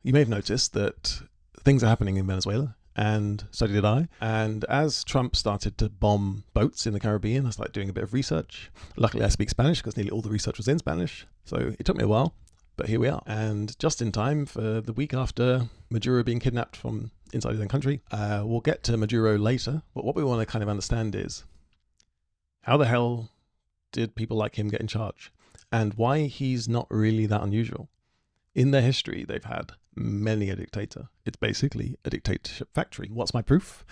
You may have noticed that things are happening in Venezuela, and so did I. And as Trump started to bomb boats in the Caribbean, I started doing a bit of research. Luckily, I speak Spanish because nearly all the research was in Spanish. So it took me a while, but here we are. And just in time for the week after Maduro being kidnapped from inside his own country. We'll get to Maduro later, but what we want to kind of understand is how the hell did people like him get in charge? And why he's not really that unusual. In their history, they've had many a dictator. It's basically a dictatorship factory. What's my proof?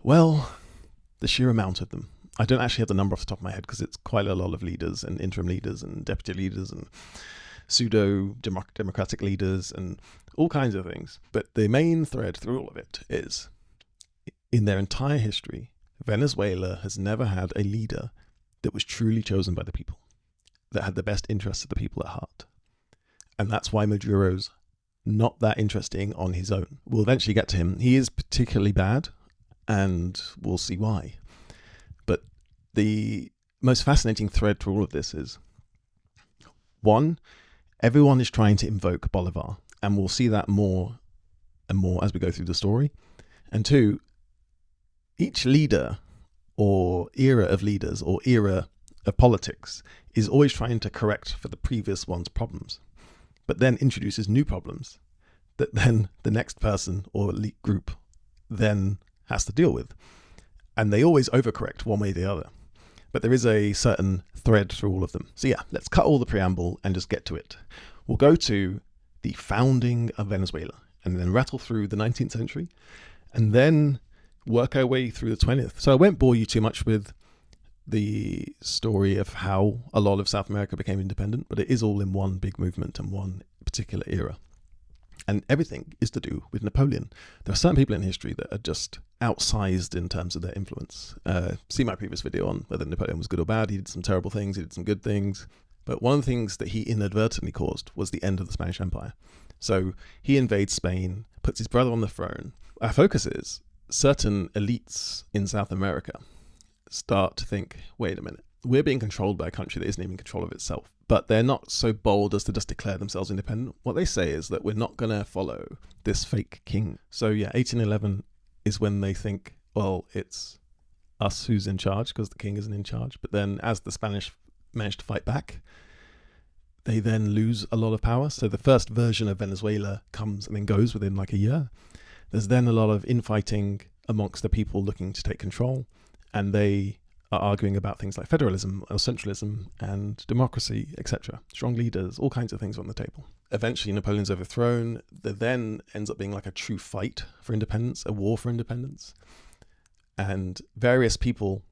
Well, the sheer amount of them. I don't actually have the number off the top of my head because it's quite a lot of leaders and interim leaders and deputy leaders and pseudo-democratic leaders and all kinds of things. But the main thread through all of it is, in their entire history, Venezuela has never had a leader that was truly chosen by the people, that had the best interests of the people at heart. And that's why Maduro's not that interesting on his own. We'll eventually get to him. He is particularly bad, and we'll see why. But the most fascinating thread through all of this is, one, everyone is trying to invoke Bolivar, and we'll see that more and more as we go through the story. And two, each leader or era of leaders or era of politics is always trying to correct for the previous one's problems, but then introduces new problems that then the next person or elite group then has to deal with. And they always overcorrect one way or the other. But there is a certain thread through all of them. So yeah, let's cut all the preamble and just get to it. We'll go to the founding of Venezuela and then rattle through the 19th century and then work our way through the 20th. So I won't bore you too much with the story of how a lot of South America became independent, but it is all in one big movement and one particular era. And everything is to do with Napoleon. There are certain people in history that are just outsized in terms of their influence. See my previous video on whether Napoleon was good or bad. He did some terrible things, he did some good things. But one of the things that he inadvertently caused was the end of the Spanish Empire. So he invades Spain, puts his brother on the throne. Our focus is certain elites in South America start to think, wait a minute, we're being controlled by a country that isn't even in control of itself. But they're not so bold as to just declare themselves independent. What they say is that we're not going to follow this fake king. So yeah, 1811 is when they think, well, it's us who's in charge because the king isn't in charge. But then as the Spanish manage to fight back, they then lose a lot of power. So the first version of Venezuela comes and then goes within like a year. There's then a lot of infighting amongst the people looking to take control. And they are arguing about things like federalism or centralism and democracy, etc. Strong leaders, all kinds of things on the table. Eventually, Napoleon's overthrown. There then ends up being like a true fight for independence, a war for independence. And various people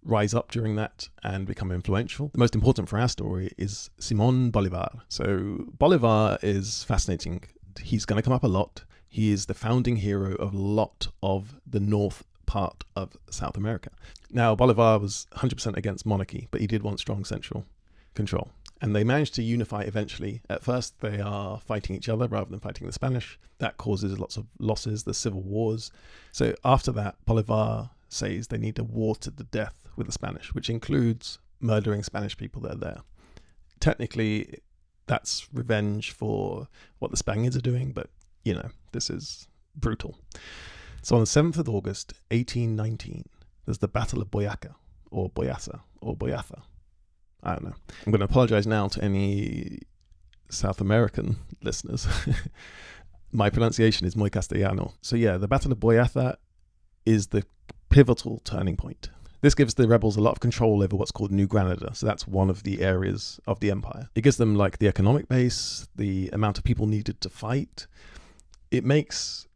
rise up during that and become influential. The most important for our story is Simón Bolivar. So Bolivar is fascinating. He's going to come up a lot. He is the founding hero of a lot of the North part of South America. Now, Bolivar was 100% against monarchy, but he did want strong central control. And they managed to unify eventually. At first, they are fighting each other rather than fighting the Spanish. That causes lots of losses, the civil wars. So after that, Bolivar says they need a war to the death with the Spanish, which includes murdering Spanish people that are there. Technically, that's revenge for what the Spaniards are doing, but, you know, this is brutal. So on the 7th of August, 1819, there's the Battle of Boyaca, or Boyasa, or Boyatha. I don't know. I'm going to apologize now to any South American listeners. My pronunciation is muy castellano. So yeah, the Battle of Boyatha is the pivotal turning point. This gives the rebels a lot of control over what's called New Granada. So that's one of the areas of the empire. It gives them like the economic base, the amount of people needed to fight. It makes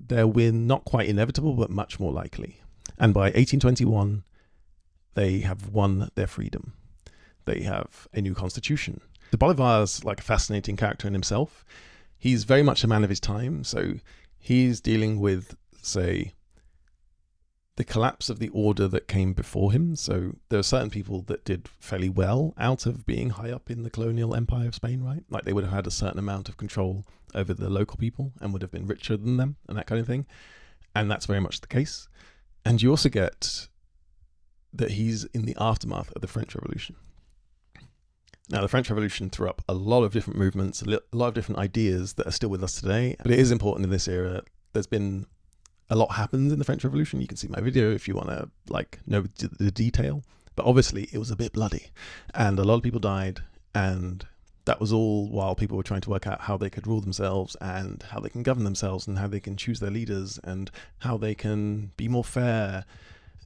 their win not quite inevitable, but much more likely. And by 1821, they have won their freedom. They have a new constitution. The Bolivar's like a fascinating character in himself. He's very much a man of his time. So he's dealing with, say, the collapse of the order that came before him. So there are certain people that did fairly well out of being high up in the colonial empire of Spain, right? Like they would have had a certain amount of control over the local people and would have been richer than them and that kind of thing. And that's very much the case. And you also get that he's in the aftermath of the French Revolution. Now, the French Revolution threw up a lot of different movements, a lot of different ideas that are still with us today. But it is important in this era. There's been a lot happens in the French Revolution. You can see my video if you want to know the detail. But obviously, it was a bit bloody, and a lot of people died, and that was all while people were trying to work out how they could rule themselves and how they can govern themselves and how they can choose their leaders and how they can be more fair,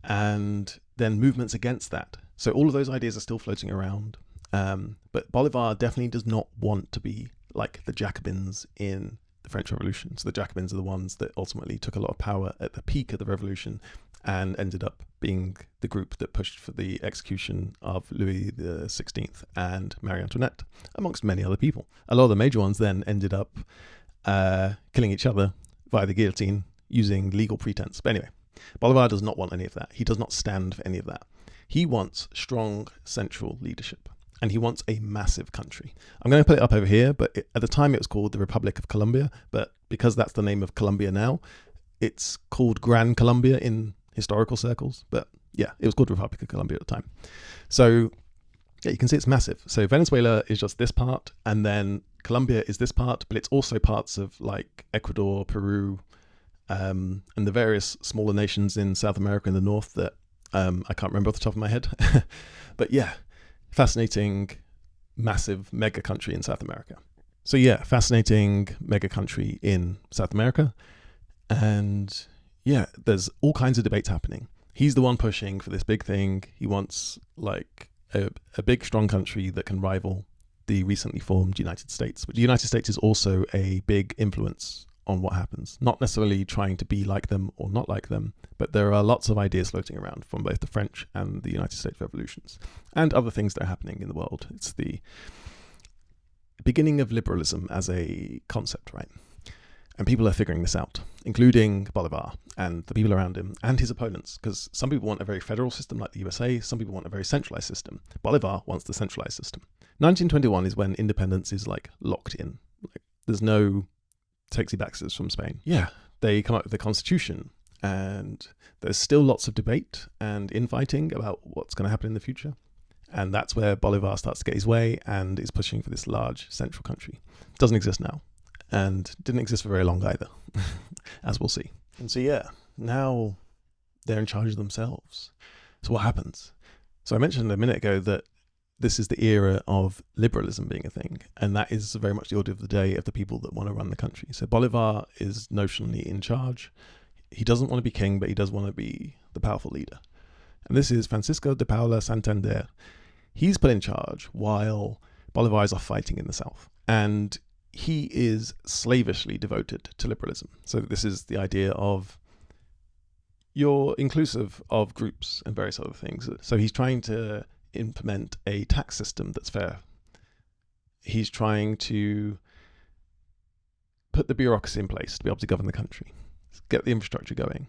and then movements against that. So all of those ideas are still floating around. But Bolivar definitely does not want to be like the Jacobins in the French Revolution. So the Jacobins are the ones that ultimately took a lot of power at the peak of the revolution and ended up being the group that pushed for the execution of Louis XVI and Marie Antoinette, amongst many other people. A lot of the major ones then ended up killing each other via the guillotine using legal pretense. But anyway, Bolivar does not want any of that. He does not stand for any of that. He wants strong central leadership, and he wants a massive country. I'm going to put it up over here, but at the time it was called the Republic of Colombia, but because that's the name of Colombia now, it's called Gran Colombia in historical circles. But yeah, it was called Republic of Colombia at the time. So yeah, you can see it's massive. So Venezuela is just this part, and then Colombia is this part, but it's also parts of like Ecuador, Peru, and the various smaller nations in South America in the north that I can't remember off the top of my head. But yeah, fascinating, massive mega country in South America. So yeah, fascinating mega country in South America. And yeah, there's all kinds of debates happening. He's the one pushing for this big thing. He wants like a big, strong country that can rival the recently formed United States. But the United States is also a big influence on what happens. Not necessarily trying to be like them or not like them, but there are lots of ideas floating around from both the French and the United States revolutions and other things that are happening in the world. It's the beginning of liberalism as a concept, right? And people are figuring this out, including Bolivar and the people around him and his opponents, because some people want a very federal system like the USA, some people want a very centralized system. Bolivar wants the centralized system. 1921 is when independence is like locked in. Like, there's no takesy backsies from Spain. Yeah, they come up with the constitution, and there's still lots of debate and infighting about what's going to happen in the future. And that's where Bolivar starts to get his way and is pushing for this large central country. It doesn't exist now, and didn't exist for very long either, as we'll see. And so yeah, now they're in charge of themselves. So what happens? So I mentioned a minute ago that this is the era of liberalism being a thing, and that is very much the order of the day of the people that want to run the country. So Bolivar is notionally in charge. He doesn't want to be king, but he does want to be the powerful leader. And this is Francisco de Paula Santander. He's put in charge while Bolivar is off fighting in the south. And he is slavishly devoted to liberalism. So this is the idea of you're inclusive of groups and various other things. So he's trying to implement a tax system that's fair. He's trying to put the bureaucracy in place to be able to govern the country, get the infrastructure going.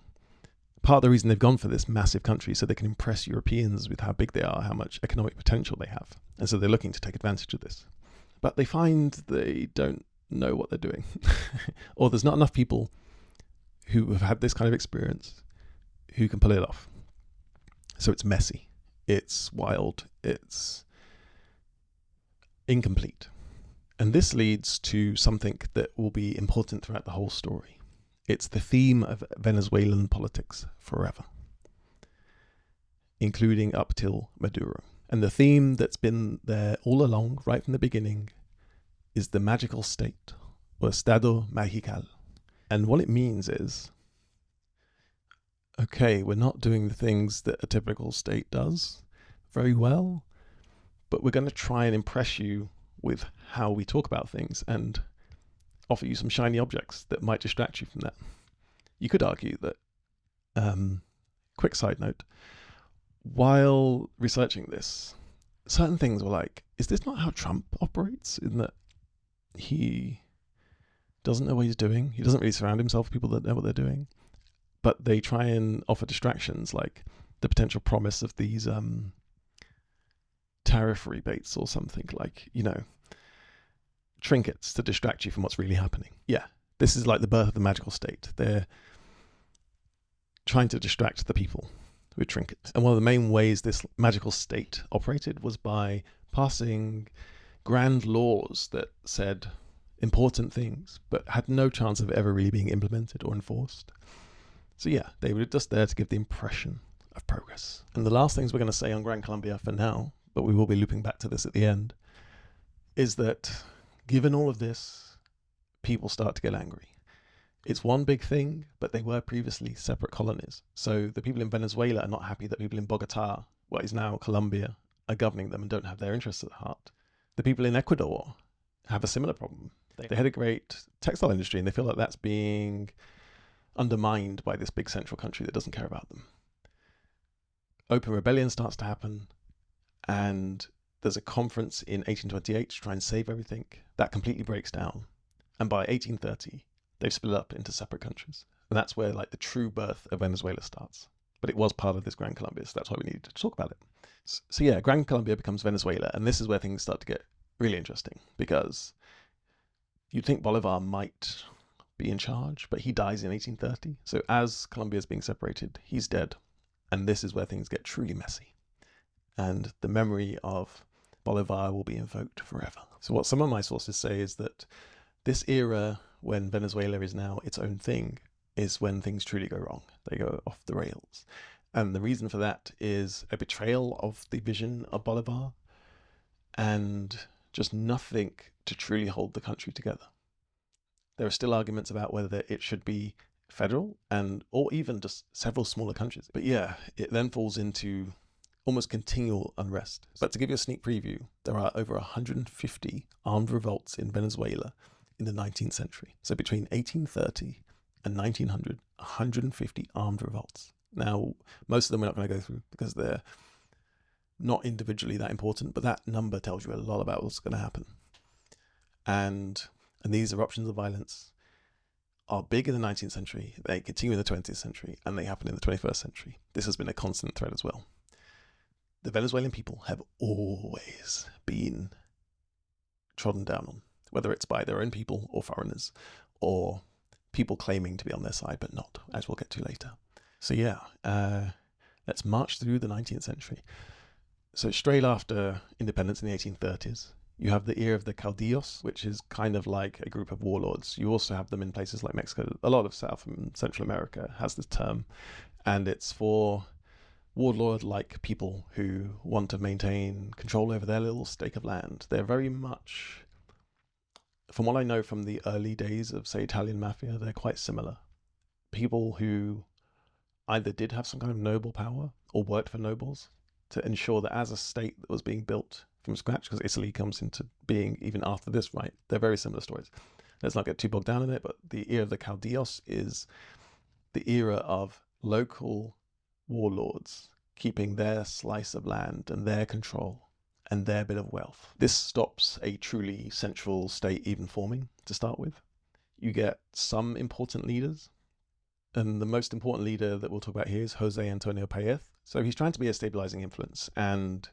Part of the reason they've gone for this massive country is so they can impress Europeans with how big they are, how much economic potential they have. And so they're looking to take advantage of this. But they find they don't know what they're doing. Or there's not enough people who have had this kind of experience who can pull it off. So it's messy. It's wild. It's incomplete. And this leads to something that will be important throughout the whole story. It's the theme of Venezuelan politics forever, including up till Maduro. And the theme that's been there all along, right from the beginning, is the magical state, or Estado Magical. And what it means is, okay, we're not doing the things that a typical state does very well, but we're going to try and impress you with how we talk about things and offer you some shiny objects that might distract you from that. You could argue that, quick side note, while researching this, certain things were like, is this not how Trump operates? In that he doesn't know what he's doing. He doesn't really surround himself with people that know what they're doing. But they try and offer distractions, like the potential promise of these tariff rebates or something, like, trinkets to distract you from what's really happening. Yeah, this is like the birth of the magical state. They're trying to distract the people with trinkets. And one of the main ways this magical state operated was by passing grand laws that said important things, but had no chance of ever really being implemented or enforced. So yeah, they were just there to give the impression of progress. And the last things we're going to say on Gran Colombia for now, but we will be looping back to this at the end, is that given all of this, people start to get angry. It's one big thing, but they were previously separate colonies. So the people in Venezuela are not happy that people in Bogota, what is now Colombia, are governing them and don't have their interests at heart. The people in Ecuador have a similar problem. They had a great textile industry and they feel like that's being undermined by this big central country that doesn't care about them. Open rebellion starts to happen, and there's a conference in 1828 to try and save everything. That completely breaks down. And by 1830, they've split up into separate countries. And that's where like the true birth of Venezuela starts. But it was part of this Gran Colombia, so that's why we needed to talk about it. So yeah, Gran Colombia becomes Venezuela, and this is where things start to get really interesting, because you'd think Bolivar might be in charge, but he dies in 1830. So as Colombia is being separated, he's dead. And this is where things get truly messy. And the memory of Bolivar will be invoked forever. So what some of my sources say is that this era, when Venezuela is now its own thing, is when things truly go wrong. They go off the rails. And the reason for that is a betrayal of the vision of Bolivar and just nothing to truly hold the country together. There are still arguments about whether it should be federal or even just several smaller countries. But yeah, it then falls into almost continual unrest. But to give you a sneak preview, there are over 150 armed revolts in Venezuela in the 19th century. So between 1830 and 1900, 150 armed revolts. Now, most of them we're not going to go through because they're not individually that important, but that number tells you a lot about what's going to happen. And these eruptions of violence are big in the 19th century, they continue in the 20th century, and they happen in the 21st century. This has been a constant thread as well. The Venezuelan people have always been trodden down on, whether it's by their own people or foreigners, or people claiming to be on their side but not, as we'll get to later. So yeah, let's march through the 19th century. So straight after independence in the 1830s, you have the era of the caudillos, which is kind of like a group of warlords. You also have them in places like Mexico. A lot of South and Central America has this term, and it's for warlord-like people who want to maintain control over their little stake of land. They're very much, from what I know from the early days of, say, Italian mafia, they're quite similar. People who either did have some kind of noble power or worked for nobles to ensure that as a state that was being built from scratch, because Italy comes into being even after this, right? They're very similar stories. Let's not get too bogged down in it, but the era of the caudillos is the era of local warlords keeping their slice of land and their control and their bit of wealth. This stops a truly central state even forming to start with. You get some important leaders, and the most important leader that we'll talk about here is Jose Antonio Paez. So he's trying to be a stabilizing influence, and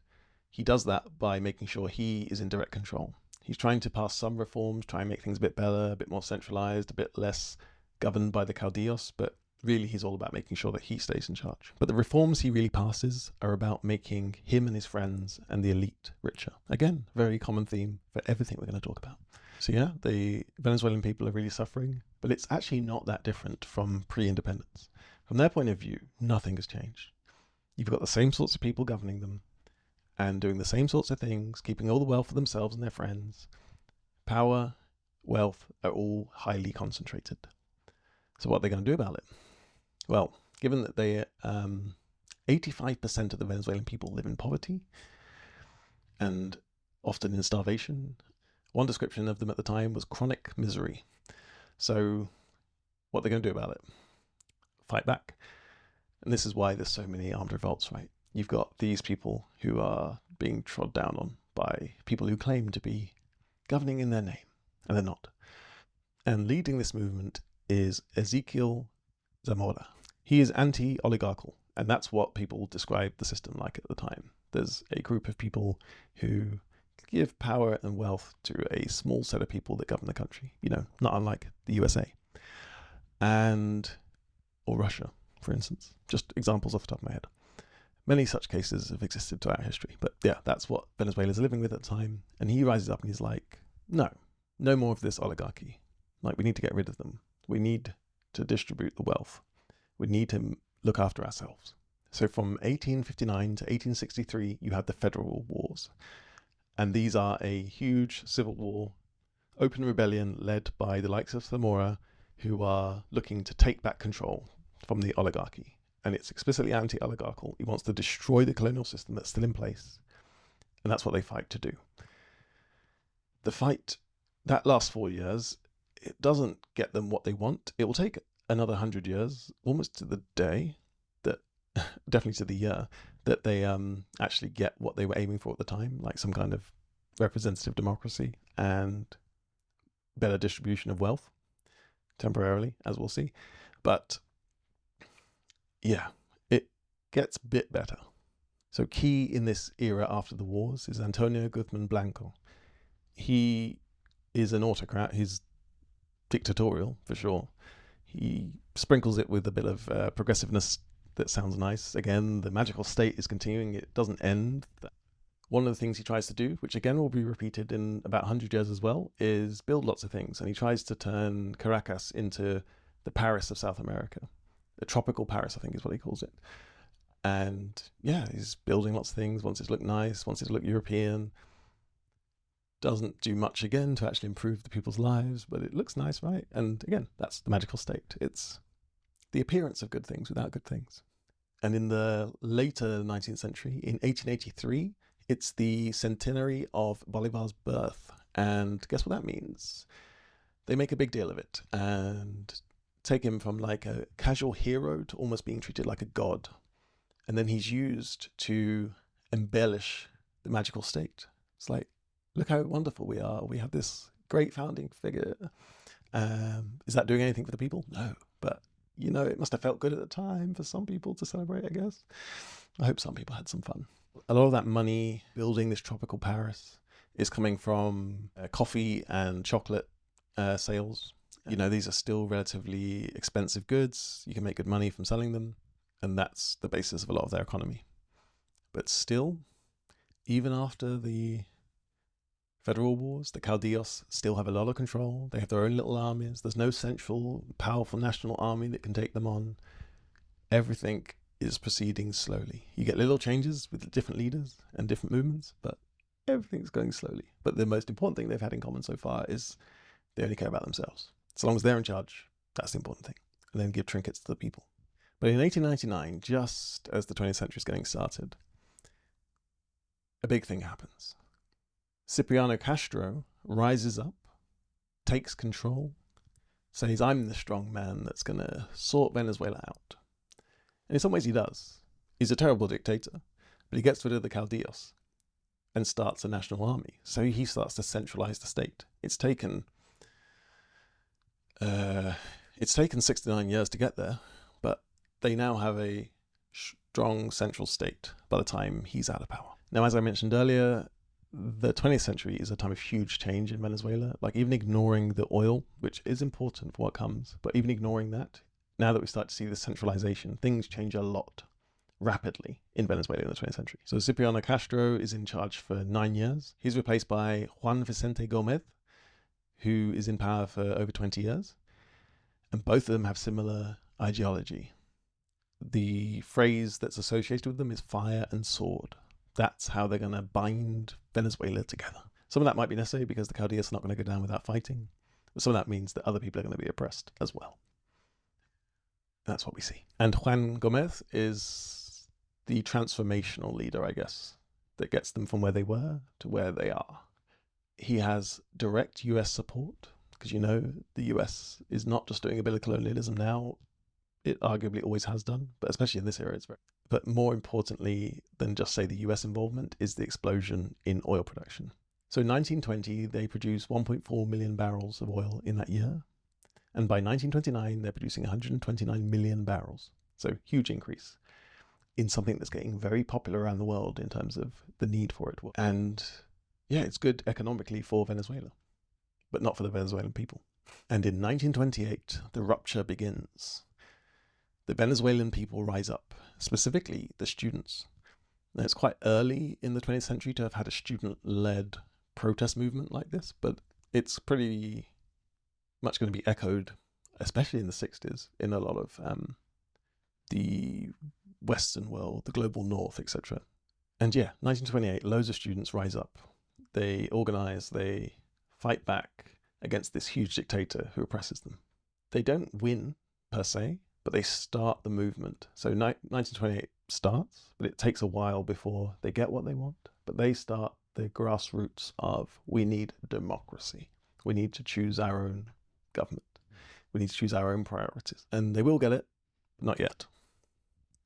he does that by making sure he is in direct control. He's trying to pass some reforms, try and make things a bit better, a bit more centralized, a bit less governed by the caudillos, but really he's all about making sure that he stays in charge. But the reforms he really passes are about making him and his friends and the elite richer. Again, very common theme for everything we're going to talk about. So yeah, the Venezuelan people are really suffering, but it's actually not that different from pre-independence. From their point of view, nothing has changed. You've got the same sorts of people governing them and doing the same sorts of things, keeping all the wealth for themselves and their friends. Power, wealth are all highly concentrated. So what are they going to do about it? Well, given that 85% of the Venezuelan people live in poverty and often in starvation, one description of them at the time was chronic misery. So what are they going to do about it? Fight back. And this is why there's so many armed revolts, right? You've got these people who are being trod down on by people who claim to be governing in their name, and they're not. And leading this movement is Ezequiel Zamora. He is anti-oligarchical, and that's what people described the system like at the time. There's a group of people who give power and wealth to a small set of people that govern the country, not unlike the USA or Russia, for instance. Just examples off the top of my head. Many such cases have existed throughout history. But yeah, that's what Venezuela's living with at the time. And he rises up and he's like, no more of this oligarchy. Like, we need to get rid of them. We need to distribute the wealth. We need to look after ourselves. So from 1859 to 1863, you have the Federal Wars. And these are a huge civil war, open rebellion led by the likes of Zamora, who are looking to take back control from the oligarchy. And it's explicitly anti-oligarchical. He wants to destroy the colonial system that's still in place. And that's what they fight to do. The fight, that lasts 4 years, it doesn't get them what they want. It will take another 100 years, almost to the day, that definitely to the year, that they actually get what they were aiming for at the time, like some kind of representative democracy and better distribution of wealth, temporarily, as we'll see. But yeah, it gets a bit better. So key in this era after the wars is Antonio Guzman Blanco. He is an autocrat. He's dictatorial, for sure. He sprinkles it with a bit of progressiveness that sounds nice. Again, the magical state is continuing. It doesn't end. One of the things he tries to do, which again will be repeated in about 100 years as well, is build lots of things. And he tries to turn Caracas into the Paris of South America. The tropical Paris, I think is what he calls it. And yeah, he's building lots of things, wants it to look nice, wants it to look European. Doesn't do much again to actually improve the people's lives, but it looks nice, right? And again, that's the magical state. It's the appearance of good things without good things. And in the later 19th century, in 1883, it's the centenary of Bolivar's birth. And guess what that means? They make a big deal of it and take him from like a casual hero to almost being treated like a god. And then he's used to embellish the magical state. It's like, look how wonderful we are. We have this great founding figure. Is that doing anything for the people? No. But, you know, it must have felt good at the time for some people to celebrate, I guess. I hope some people had some fun. A lot of that money building this tropical Paris is coming from coffee and chocolate sales. You know, these are still relatively expensive goods. You can make good money from selling them. And that's the basis of a lot of their economy. But still, even after the Federal Wars, the Caudillos still have a lot of control. They have their own little armies. There's no central, powerful national army that can take them on. Everything is proceeding slowly. You get little changes with different leaders and different movements, but everything's going slowly. But the most important thing they've had in common so far is they only care about themselves. So long as they're in charge, that's the important thing. And then give trinkets to the people. But in 1899, just as the 20th century is getting started, a big thing happens. Cipriano Castro rises up, takes control, says, I'm the strong man that's going to sort Venezuela out. And in some ways he does. He's a terrible dictator, but he gets rid of the Caudillos and starts a national army. So he starts to centralize the state. It's taken 69 years to get there, but they now have a strong central state by the time he's out of power. Now, as I mentioned earlier, the 20th century is a time of huge change in Venezuela. Like, even ignoring the oil, which is important for what comes, but even ignoring that, now that we start to see the centralization, things change a lot rapidly in Venezuela in the 20th century. So Cipriano Castro is in charge for 9 years. He's replaced by Juan Vicente Gomez, who is in power for over 20 years. And both of them have similar ideology. The phrase that's associated with them is fire and sword. That's how they're going to bind Venezuela together. Some of that might be necessary because the Caudillos are not going to go down without fighting. But some of that means that other people are going to be oppressed as well. That's what we see. And Juan Gomez is the transformational leader, I guess, that gets them from where they were to where they are. He has direct US support, because, you know, the US is not just doing a bit of colonialism now. It arguably always has done, but especially in this era, it's very. But more importantly than just, say, the US involvement is the explosion in oil production. So in 1920, they produce 1.4 million barrels of oil in that year. And by 1929, they're producing 129 million barrels. So huge increase in something that's getting very popular around the world in terms of the need for it. And yeah, it's good economically for Venezuela, but not for the Venezuelan people. And in 1928, the rupture begins. The Venezuelan people rise up, specifically the students. Now, it's quite early in the 20th century to have had a student-led protest movement like this, but it's pretty much going to be echoed, especially in the 60s, in a lot of the Western world, the global North, etc. And yeah, 1928, loads of students rise up. They organize, they fight back against this huge dictator who oppresses them. They don't win, per se, but they start the movement. So 1928 starts, but it takes a while before they get what they want. But they start the grassroots of, we need democracy. We need to choose our own government. We need to choose our own priorities. And they will get it, but not yet.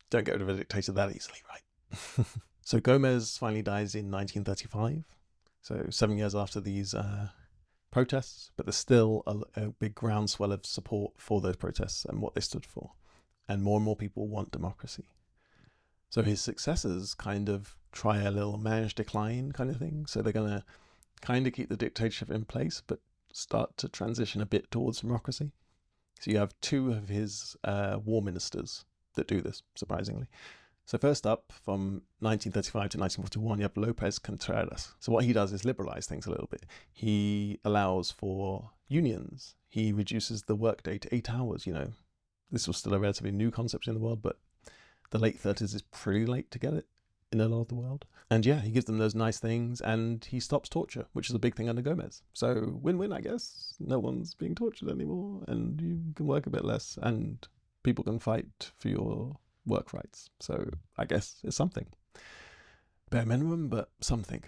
Don't get rid of a dictator that easily, right? So Gomez finally dies in 1935. So 7 years after these protests, but there's still a big groundswell of support for those protests and what they stood for. And more people want democracy. So his successors kind of try a little managed decline kind of thing. So they're going to kind of keep the dictatorship in place, but start to transition a bit towards democracy. So you have two of his war ministers that do this, surprisingly. So first up, from 1935 to 1941, you have Lopez Contreras. So what he does is liberalize things a little bit. He allows for unions. He reduces the workday to 8 hours, This was still a relatively new concept in the world, but the late 30s is pretty late to get it in a lot of the world. And yeah, he gives them those nice things, and he stops torture, which is a big thing under Gomez. So win-win, I guess. No one's being tortured anymore, and you can work a bit less, and people can fight for your work rights. So I guess it's something. Bare minimum, but something.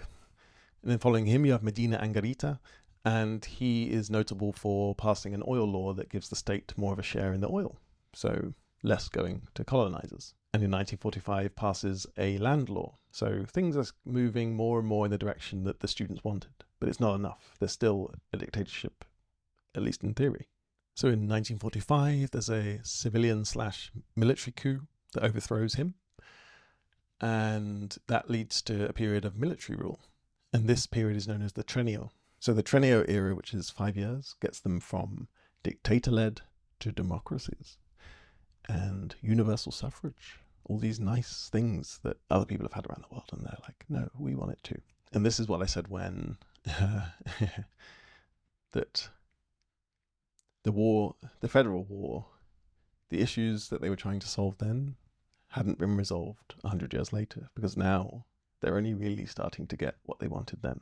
And then following him, you have Medina Angarita, and he is notable for passing an oil law that gives the state more of a share in the oil. So less going to colonizers. And in 1945 passes a land law. So things are moving more and more in the direction that the students wanted. But it's not enough. There's still a dictatorship, at least in theory. So in 1945, there's a civilian/military coup that overthrows him. And that leads to a period of military rule. And this period is known as the Trienio. So the Trienio era, which is 5 years, gets them from dictator-led to democracies and universal suffrage, all these nice things that other people have had around the world, and they're like, no, we want it too. And this is what I said when that the federal war, the issues that they were trying to solve then hadn't been resolved 100 years later, because now they're only really starting to get what they wanted then.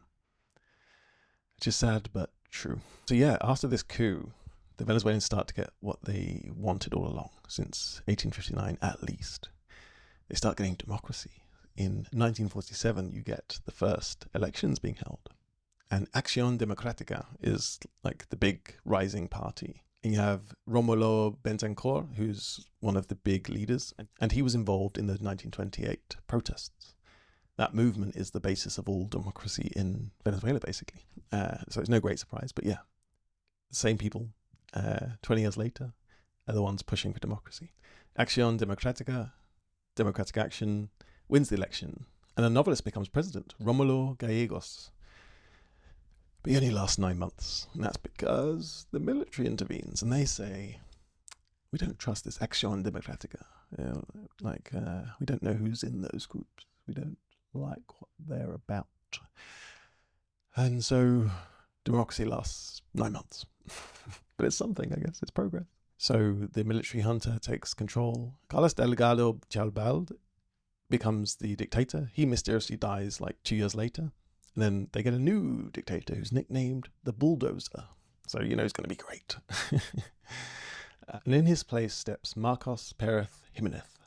Which is sad, but true. So yeah, after this coup, the Venezuelans start to get what they wanted all along, since 1859 at least. They start getting democracy. In 1947, you get the first elections being held. And Acción Democrática is like the big rising party. And you have Romulo Betancourt, who's one of the big leaders, and he was involved in the 1928 protests. That movement is the basis of all democracy in Venezuela, basically. So it's no great surprise, but yeah, the same people 20 years later are the ones pushing for democracy. Acción Democrática, Democratic Action, wins the election, and a novelist becomes president, Romulo Gallegos. But he only lasts 9 months, and that's because the military intervenes, and they say, we don't trust this Acción Democrática. We don't know who's in those groups. We don't like what they're about. And so democracy lasts 9 months. But it's something, I guess. It's progress. So the military junta takes control. Carlos Delgado Chalbald becomes the dictator. He mysteriously dies like 2 years later. And then they get a new dictator who's nicknamed the Bulldozer. So you know it's going to be great. And in his place steps Marcos Pérez Jiménez.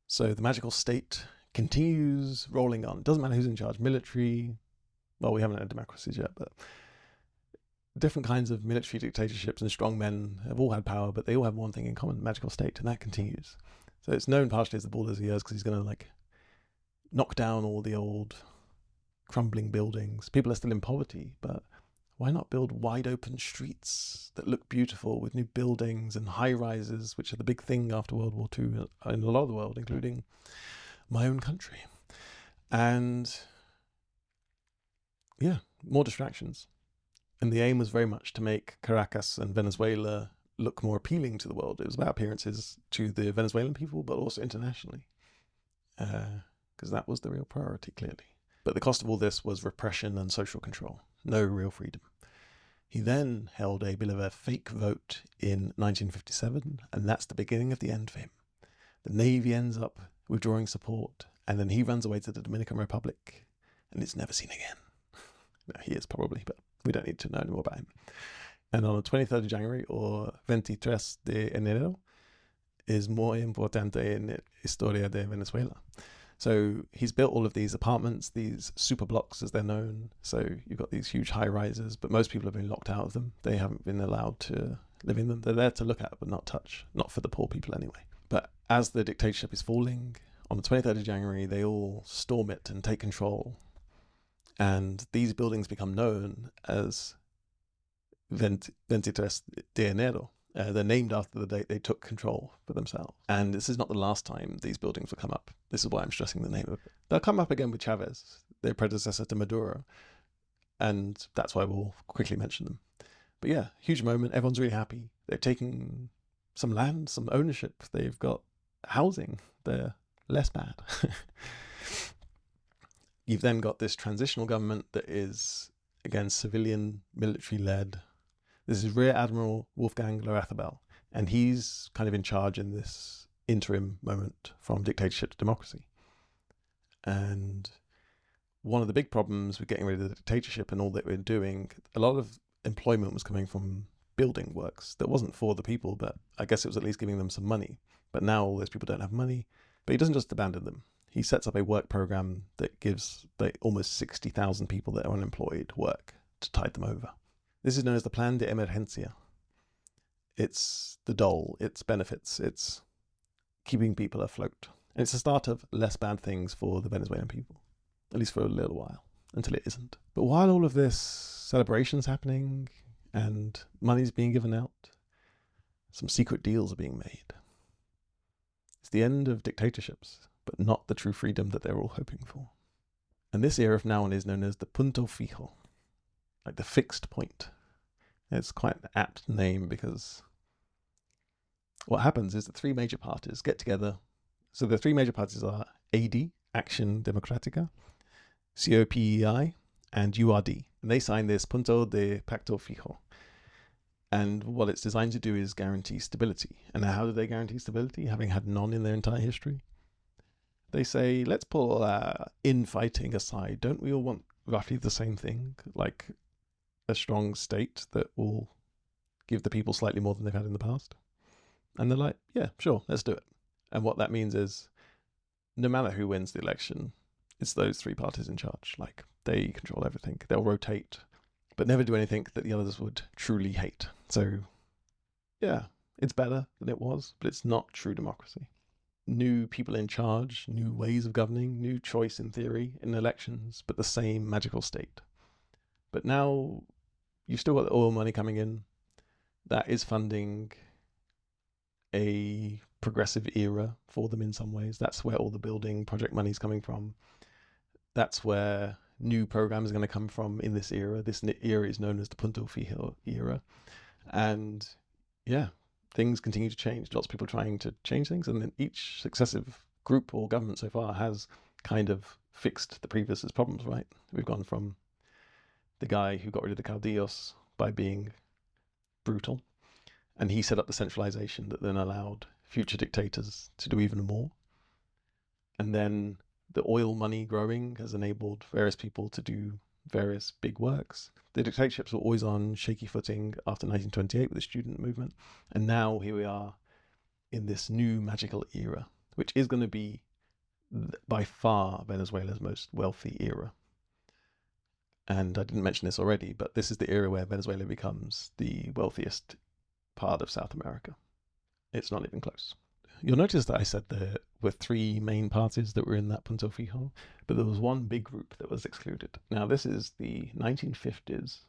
So the magical state continues rolling on. Doesn't matter who's in charge. Military, well, we haven't had democracies yet, but different kinds of military dictatorships and strong men have all had power, but they all have one thing in common, magical state, and that continues. So it's known partially as the Bulldozer years because he's going to knock down all the old crumbling buildings. People are still in poverty, but why not build wide open streets that look beautiful with new buildings and high rises, which are the big thing after World War II in a lot of the world, including my own country. And yeah, more distractions. And the aim was very much to make Caracas and Venezuela look more appealing to the world. It was about appearances to the Venezuelan people, but also internationally. because that was the real priority, clearly. But the cost of all this was repression and social control, no real freedom. He then held a bit of a fake vote in 1957, and that's the beginning of the end for him. The Navy ends up withdrawing support, and then he runs away to the Dominican Republic, and it's never seen again. No, he is probably, but we don't need to know any more about him. And on the 23rd of January, or 23 de enero, is muy importante en historia de Venezuela. So he's built all of these apartments, these super blocks as they're known. So you've got these huge high rises, but most people have been locked out of them. They haven't been allowed to live in them. They're there to look at, but not touch. Not for the poor people anyway. But as the dictatorship is falling, on the 23rd of January, they all storm it and take control. And these buildings become known as 23 de enero. They're named after the date they took control for themselves. And this is not the last time these buildings will come up. This is why I'm stressing the name of it. They'll come up again with Chavez, their predecessor to Maduro. And that's why we'll quickly mention them. But yeah, huge moment. Everyone's really happy. They've taken some land, some ownership. They've got housing. They're less bad. You've then got this transitional government that is, again, civilian, military-led. This is Rear Admiral Wolfgang Lorathabel, and he's kind of in charge in this interim moment from dictatorship to democracy. And one of the big problems with getting rid of the dictatorship and all that we're doing, a lot of employment was coming from building works that wasn't for the people, but I guess it was at least giving them some money. But now all those people don't have money. But he doesn't just abandon them. He sets up a work program that gives almost 60,000 people that are unemployed work to tide them over. This is known as the Plan de Emergencia. It's the dole, it's benefits, it's keeping people afloat. And it's the start of less bad things for the Venezuelan people, at least for a little while, until it isn't. But while all of this celebration's happening and money's being given out, some secret deals are being made. It's the end of dictatorships, but not the true freedom that they're all hoping for. And this era from now on is known as the punto fijo, like the fixed point. It's quite an apt name because what happens is the three major parties get together. So the three major parties are AD, Action Democrática, COPEI, and URD. And they sign this Punto de Pacto Fijo. And what it's designed to do is guarantee stability. And how do they guarantee stability, having had none in their entire history? They say, let's pull infighting aside. Don't we all want roughly the same thing? Like a strong state that will give the people slightly more than they've had in the past? And they're like, yeah, sure, let's do it. And what that means is no matter who wins the election, it's those three parties in charge. Like they control everything. They'll rotate, but never do anything that the others would truly hate. So yeah, it's better than it was, but it's not true democracy. New people in charge, new ways of governing, new choice in theory in elections, but the same magical state. But now you've still got the oil money coming in. That is funding a progressive era for them in some ways. That's where all the building project money is coming from. That's where new programs are going to come from in this era. This era is known as the Punto Fijo era. And yeah, things continue to change. Lots of people trying to change things. And then each successive group or government so far has kind of fixed the previous's problems, right? We've gone from the guy who got rid of the Caudillos by being brutal, and he set up the centralization that then allowed future dictators to do even more. And then the oil money growing has enabled various people to do various big works. The dictatorships were always on shaky footing after 1928 with the student movement. And now here we are in this new magical era, which is going to be by far Venezuela's most wealthy era. And I didn't mention this already, but this is the era where Venezuela becomes the wealthiest part of South America. It's not even close. You'll notice that I said there were three main parties that were in that Punto Fijo, but there was one big group that was excluded. Now, this is the 1950s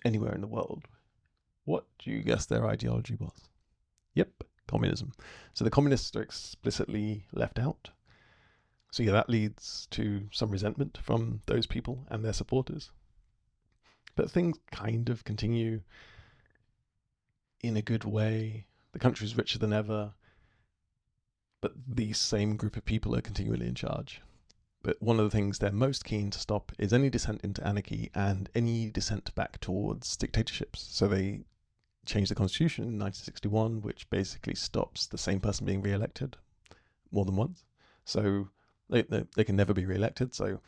anywhere in the world. What do you guess their ideology was? Yep, communism. So the communists are explicitly left out. So yeah, that leads to some resentment from those people and their supporters. But things kind of continue in a good way. The country's richer than ever, but the same group of people are continually in charge. But one of the things they're most keen to stop is any descent into anarchy and any descent back towards dictatorships. So they changed the constitution in 1961, which basically stops the same person being re-elected more than once. So they can never be re-elected. So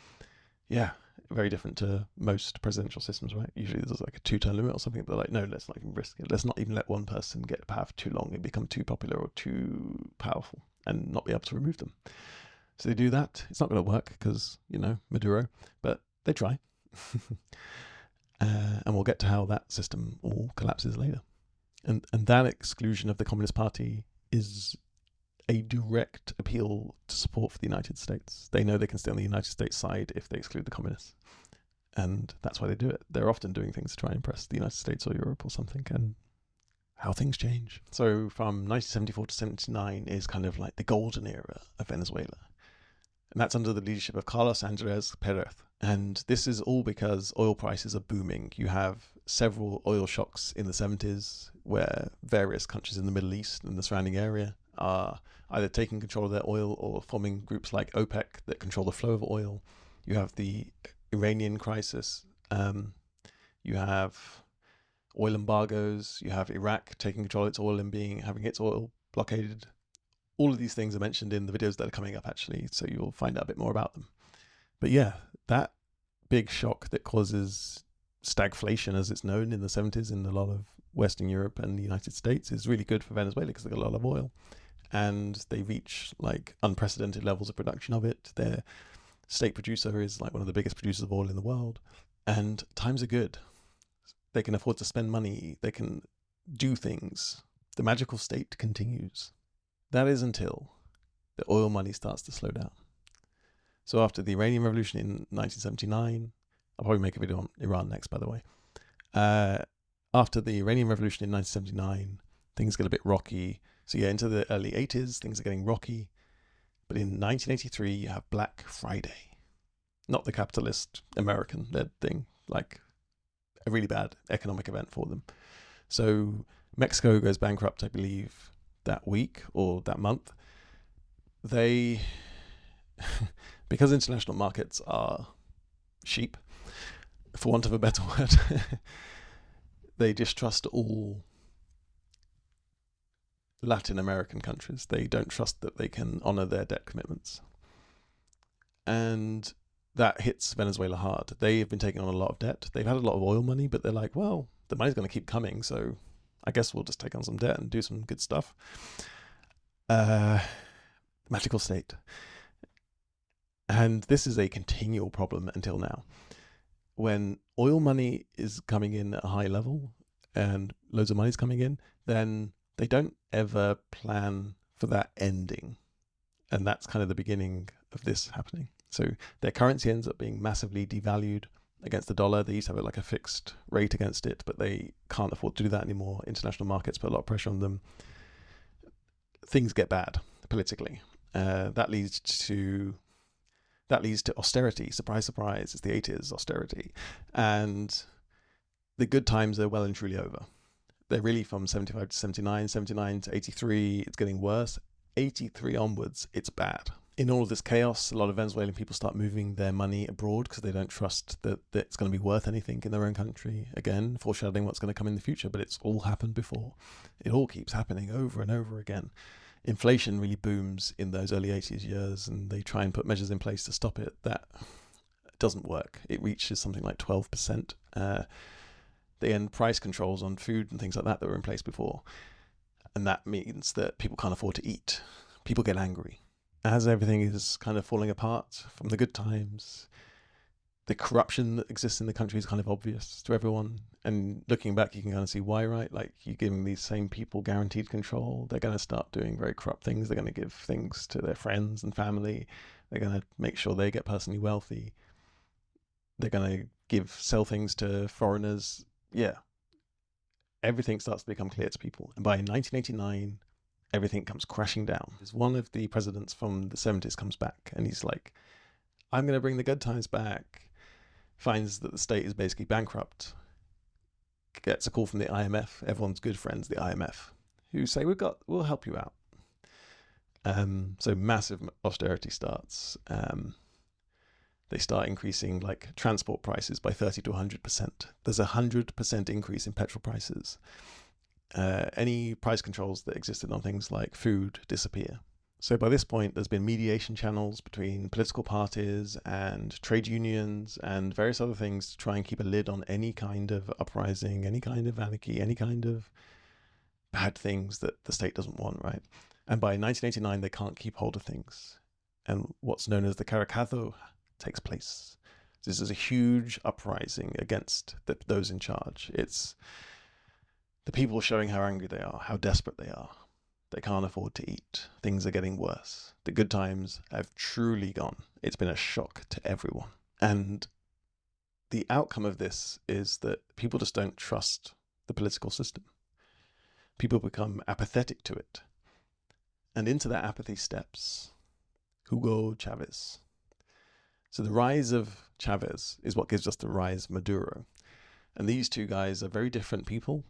yeah, very different to most presidential systems, right? Usually there's like a 2-term limit or something, but like, no, let's not even risk it. Let's not even let one person get power for too long and become too popular or too powerful and not be able to remove them. So they do that. It's not going to work because, Maduro, but they try. And we'll get to how that system all collapses later. And that exclusion of the Communist Party is a direct appeal to support for the United States. They know they can stay on the United States side if they exclude the communists. And that's why they do it. They're often doing things to try and impress the United States or Europe or something, and how things change. So from 1974 to 79 is kind of like the golden era of Venezuela. And that's under the leadership of Carlos Andrés Pérez. And this is all because oil prices are booming. You have several oil shocks in the 70s where various countries in the Middle East and the surrounding area are either taking control of their oil or forming groups like OPEC that control the flow of oil. You have the Iranian crisis. You have oil embargoes. You have Iraq taking control of its oil and having its oil blockaded. All of these things are mentioned in the videos that are coming up, actually, so you'll find out a bit more about them. But yeah, that big shock that causes stagflation, as it's known in the 70s in a lot of Western Europe and the United States, is really good for Venezuela because they've got a lot of oil. And they reach like unprecedented levels of production of it. Their state producer is like one of the biggest producers of oil in the world. And times are good. They can afford to spend money. They can do things. The magical state continues. That is until the oil money starts to slow down. So after the Iranian Revolution in 1979, I'll probably make a video on Iran next, by the way. After the Iranian Revolution in 1979, things get a bit rocky. So yeah, into the early 80s, things are getting rocky. But in 1983, you have Black Friday. Not the capitalist American-led thing, like a really bad economic event for them. So Mexico goes bankrupt, I believe, that week or that month. They, because international markets are sheep, for want of a better word, they distrust all Latin American countries. They don't trust that they can honor their debt commitments. And that hits Venezuela hard. They have been taking on a lot of debt. They've had a lot of oil money, but they're like, well, the money's going to keep coming, so I guess we'll just take on some debt and do some good stuff. Magical state. And this is a continual problem until now. When oil money is coming in at a high level and loads of money is coming in, then they don't ever plan for that ending. And that's kind of the beginning of this happening. So their currency ends up being massively devalued against the dollar. They used to have like a fixed rate against it, but they can't afford to do that anymore. International markets put a lot of pressure on them. Things get bad politically. That leads to austerity. Surprise, surprise. It's the 80s, austerity. And the good times are well and truly over. They're really from 75 to 79, 79 to 83. It's getting worse. 83 onwards, it's bad. In all of this chaos, a lot of Venezuelan people start moving their money abroad because they don't trust that it's going to be worth anything in their own country. Again, foreshadowing what's going to come in the future, but it's all happened before. It all keeps happening over and over again. Inflation really booms in those early 80s years, and they try and put measures in place to stop it. That doesn't work. It reaches something like 12%. They end price controls on food and things like that were in place before. And that means that people can't afford to eat. People get angry. As everything is kind of falling apart from the good times, the corruption that exists in the country is kind of obvious to everyone. And looking back, you can kind of see why, right? Like, you're giving these same people guaranteed control. They're going to start doing very corrupt things. They're going to give things to their friends and family. They're going to make sure they get personally wealthy. They're going to sell things to foreigners. Yeah. Everything starts to become clear to people. And by 1989, everything comes crashing down. One of the presidents from the 70s comes back and he's like, I'm going to bring the good times back. Finds that the state is basically bankrupt. Gets a call from the IMF, everyone's good friends, the IMF, who say, we'll help you out. So massive austerity starts. they start increasing like transport prices by 30 to 100%. There's a 100% increase in petrol prices. Any price controls that existed on things like food disappear. So by this point, there's been mediation channels between political parties and trade unions and various other things to try and keep a lid on any kind of uprising, any kind of anarchy, any kind of bad things that the state doesn't want, right? And by 1989, they can't keep hold of things. And what's known as the Caracazo takes place. This is a huge uprising against those in charge. It's the people showing how angry they are, how desperate they are. They can't afford to eat. Things are getting worse. The good times have truly gone. It's been a shock to everyone. And the outcome of this is that people just don't trust the political system. People become apathetic to it. And into that apathy steps Hugo Chavez. So the rise of Chavez is what gives us the rise of Maduro. And these two guys are very different people.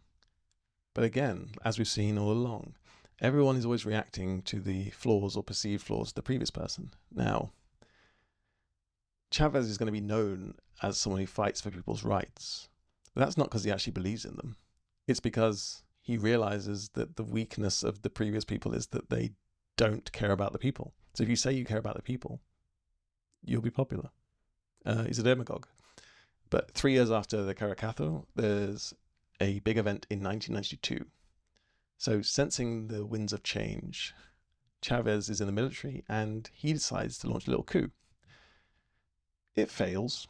But again, as we've seen all along, everyone is always reacting to the flaws or perceived flaws of the previous person. Now, Chavez is going to be known as someone who fights for people's rights. But that's not because he actually believes in them. It's because he realizes that the weakness of the previous people is that they don't care about the people. So if you say you care about the people, you'll be popular. He's a demagogue. But 3 years after the Caracazo, there's a big event in 1992. So sensing the winds of change, Chavez is in the military and he decides to launch a little coup. It fails,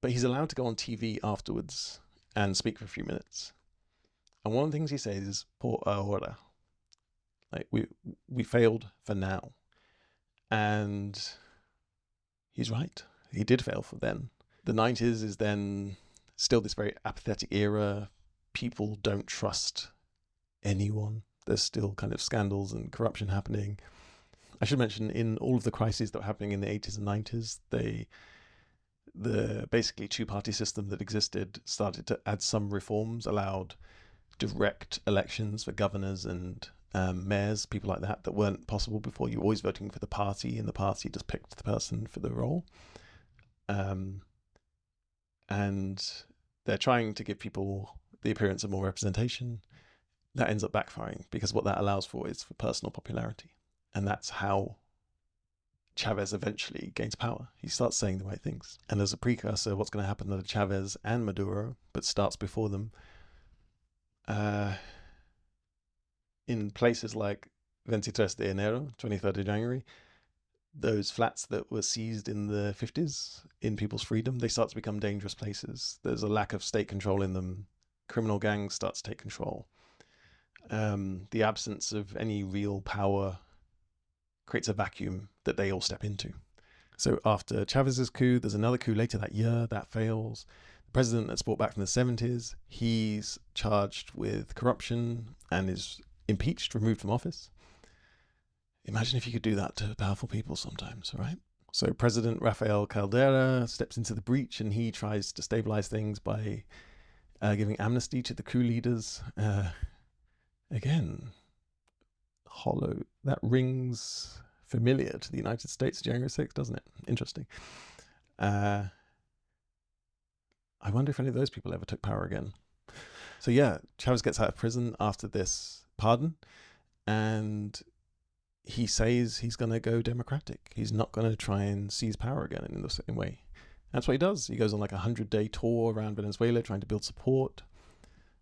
but he's allowed to go on TV afterwards and speak for a few minutes. And one of the things he says is, por ahora. Like, we failed for now. And he's right. He did fail for then. The 90s is then still this very apathetic era. People don't trust anyone. There's still kind of scandals and corruption happening. I should mention, in all of the crises that were happening in the 80s and 90s, the basically two-party system that existed started to add some reforms, allowed direct elections for governors and mayors, people like that weren't possible before. You were always voting for the party, and the party just picked the person for the role. And they're trying to give people the appearance of more representation. That ends up backfiring, because what that allows for is for personal popularity. And that's how Chavez eventually gains power. He starts saying the right things. And as a precursor, what's going to happen to Chavez and Maduro, but starts before them, in places like 23 de enero, 23rd of January, those flats that were seized in the 50s in people's freedom, they start to become dangerous places. There's a lack of state control in them. Criminal gangs start to take control. The absence of any real power creates a vacuum that they all step into. So after Chavez's coup, there's another coup later that year that fails. The president that's brought back from the 70s, he's charged with corruption and is impeached, removed from office. Imagine if you could do that to powerful people sometimes, right? So President Rafael Caldera steps into the breach and he tries to stabilize things by giving amnesty to the coup leaders. Again, hollow. That rings familiar to the United States, January 6th, doesn't it? Interesting. I wonder if any of those people ever took power again. So yeah, Chavez gets out of prison after this pardon, and he says he's going to go democratic. He's not going to try and seize power again in the same way. That's what he does. He goes on like a 100-day tour around Venezuela trying to build support.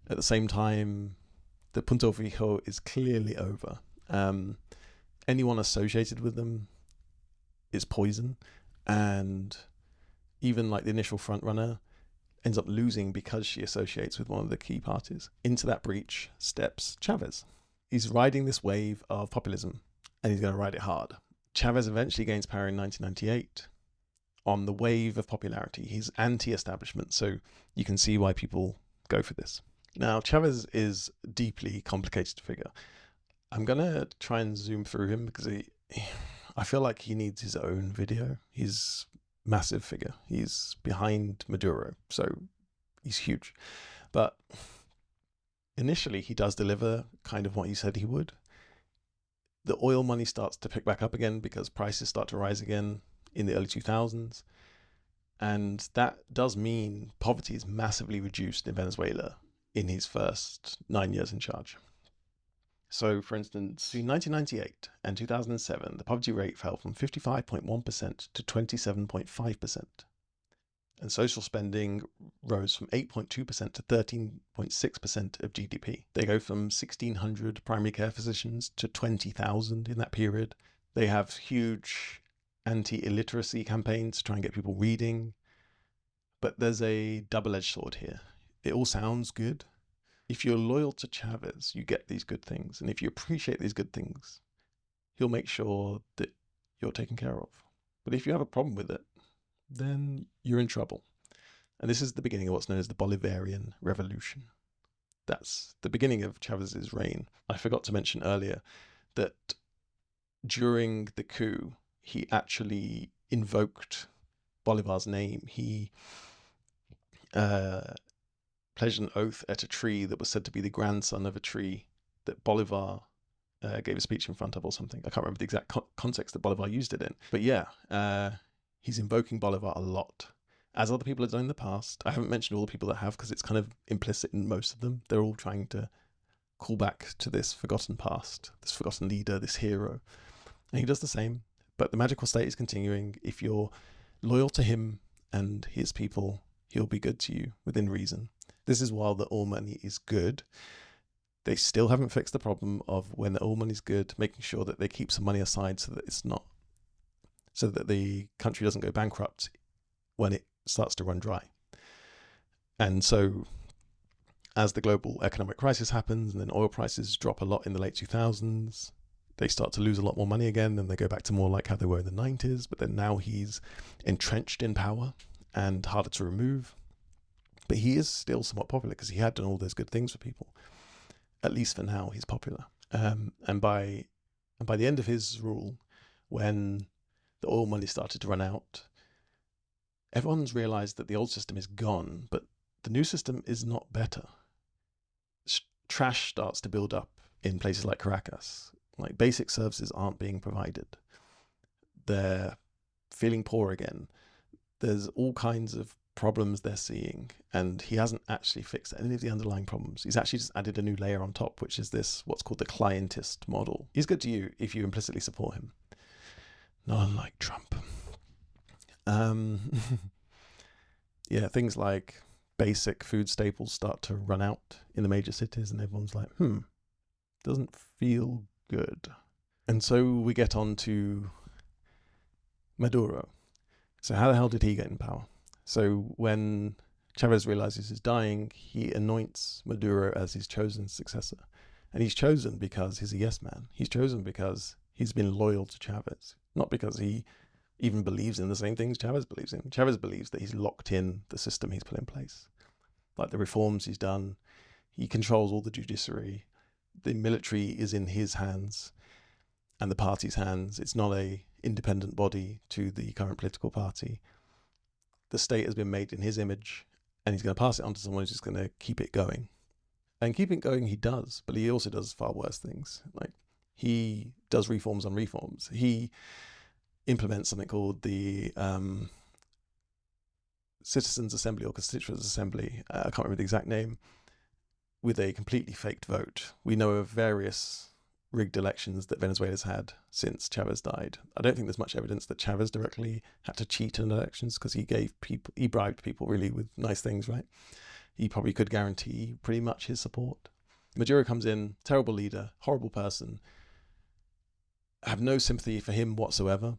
At the same time, the Punto Fijo is clearly over. Anyone associated with them is poison. And even like the initial front runner ends up losing because she associates with one of the key parties. Into that breach steps Chavez. He's riding this wave of populism, and he's going to ride it hard. Chavez eventually gains power in 1998 on the wave of popularity. He's anti-establishment, so you can see why people go for this. Now, Chavez is a deeply complicated figure. I'm going to try and zoom through him because I feel like he needs his own video. He's a massive figure. He's behind Maduro, so he's huge. But initially, he does deliver kind of what he said he would. The oil money starts to pick back up again because prices start to rise again. in the early 2000s. And that does mean poverty is massively reduced in Venezuela in his first 9 years in charge. So, for instance, between 1998 and 2007, the poverty rate fell from 55.1% to 27.5%. And social spending rose from 8.2% to 13.6% of GDP. They go from 1,600 primary care physicians to 20,000 in that period. They have huge anti-illiteracy campaigns to try and get people reading. But there's a double-edged sword here. It all sounds good. If you're loyal to Chavez, you get these good things. And if you appreciate these good things, he'll make sure that you're taken care of. But if you have a problem with it, then you're in trouble. And this is the beginning of what's known as the Bolivarian Revolution. That's the beginning of Chavez's reign. I forgot to mention earlier that during the coup, he actually invoked Bolivar's name. He pledged an oath at a tree that was said to be the grandson of a tree that Bolivar gave a speech in front of or something. I can't remember the exact context that Bolivar used it in. But yeah, he's invoking Bolivar a lot, as other people have done in the past. I haven't mentioned all the people that have because it's kind of implicit in most of them. They're all trying to call back to this forgotten past, this forgotten leader, this hero. And he does the same. But the magical state is continuing. If you're loyal to him and his people, he'll be good to you within reason. This is while the oil money is good. They still haven't fixed the problem of when the oil money is good, making sure that they keep some money aside so that the country doesn't go bankrupt when it starts to run dry. And so as the global economic crisis happens and then oil prices drop a lot in the late 2000s, they start to lose a lot more money again, and they go back to more like how they were in the 90s. But then now he's entrenched in power and harder to remove. But he is still somewhat popular because he had done all those good things for people. At least for now, he's popular. And by the end of his rule, when the oil money started to run out, everyone's realized that the old system is gone, but the new system is not better. Trash starts to build up in places like Caracas. Like, basic services aren't being provided. They're feeling poor again. There's all kinds of problems they're seeing, and he hasn't actually fixed any of the underlying problems. He's actually just added a new layer on top, which is this, what's called the clientist model. He's good to you if you implicitly support him. Not unlike Trump. Yeah, things like basic food staples start to run out in the major cities, and everyone's like, doesn't feel good. And so we get on to Maduro. So how the hell did he get in power? So when Chavez realizes he's dying, he anoints Maduro as his chosen successor. And he's chosen because he's a yes man. He's chosen because he's been loyal to Chavez, not because he even believes in the same things Chavez believes in. Chavez believes that he's locked in the system he's put in place. Like the reforms he's done, he controls all the judiciary. The military is in his hands and the party's hands. It's not a independent body to the current political party. The state has been made in his image, and he's going to pass it on to someone who's just going to keep it going. And keeping it going he does, but he also does far worse things. Like, he does reforms on reforms. He implements something called the Citizens Assembly or Constituents Assembly, I can't remember the exact name, with a completely faked vote. We know of various rigged elections that Venezuela's had since Chavez died. I don't think there's much evidence that Chavez directly had to cheat in elections because he bribed people really with nice things, right? He probably could guarantee pretty much his support. Maduro comes in, terrible leader, horrible person. I have no sympathy for him whatsoever.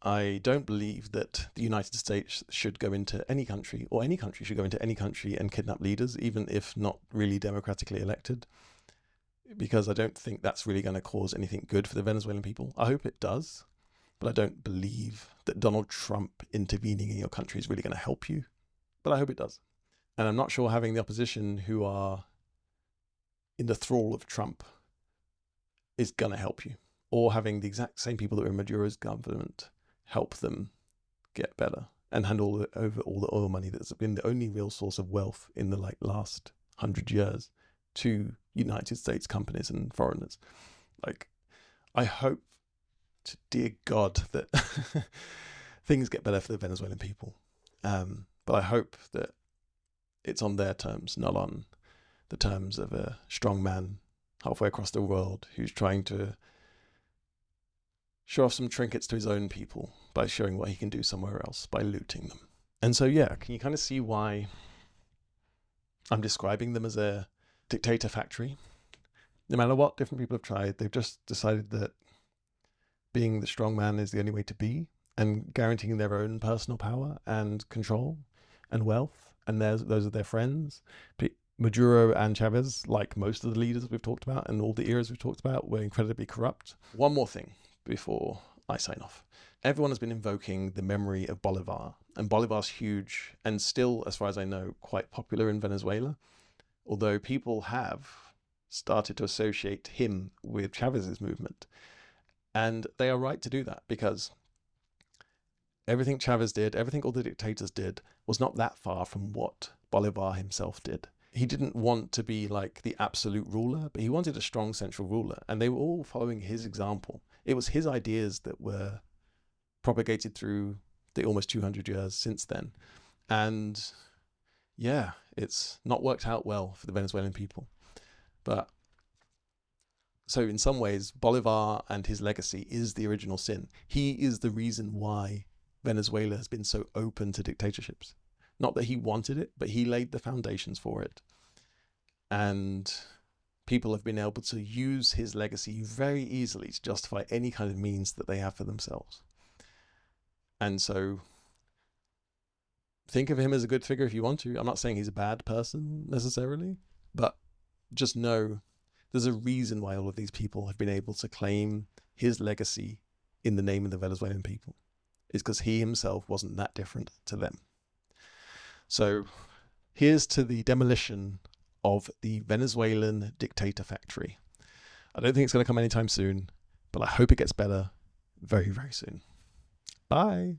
I don't believe that the United States should go into any country, or any country should go into any country and kidnap leaders, even if not really democratically elected, because I don't think that's really going to cause anything good for the Venezuelan people. I hope it does, but I don't believe that Donald Trump intervening in your country is really going to help you, but I hope it does. And I'm not sure having the opposition who are in the thrall of Trump is going to help you, or having the exact same people that were in Maduro's government help them get better and hand over all the oil money that's been the only real source of wealth in the last 100 years to United States companies and foreigners. I hope dear God that things get better for the Venezuelan people. But I hope that it's on their terms, not on the terms of a strong man halfway across the world who's trying to show off some trinkets to his own people by showing what he can do somewhere else, by looting them. And so, yeah, can you kind of see why I'm describing them as a dictator factory? No matter what different people have tried, they've just decided that being the strong man is the only way to be, and guaranteeing their own personal power and control and wealth, and those are their friends. Maduro and Chavez, like most of the leaders we've talked about and all the eras we've talked about, were incredibly corrupt. One more thing before I sign off. Everyone has been invoking the memory of Bolivar, and Bolivar's huge and still, as far as I know, quite popular in Venezuela, although people have started to associate him with Chavez's movement. And they are right to do that, because everything Chavez did, everything all the dictators did, was not that far from what Bolivar himself did. He didn't want to be like the absolute ruler, but he wanted a strong central ruler, and they were all following his example. It was his ideas that were propagated through the almost 200 years since then. And yeah, it's not worked out well for the Venezuelan people. But so in some ways, Bolivar and his legacy is the original sin. He is the reason why Venezuela has been so open to dictatorships. Not that he wanted it, but he laid the foundations for it. And people have been able to use his legacy very easily to justify any kind of means that they have for themselves. And so think of him as a good figure if you want to. I'm not saying he's a bad person necessarily, but just know there's a reason why all of these people have been able to claim his legacy in the name of the Venezuelan people. It's because he himself wasn't that different to them. So here's to the demolition of the Venezuelan dictator factory. I don't think it's going to come anytime soon, but I hope it gets better very, very soon. Bye.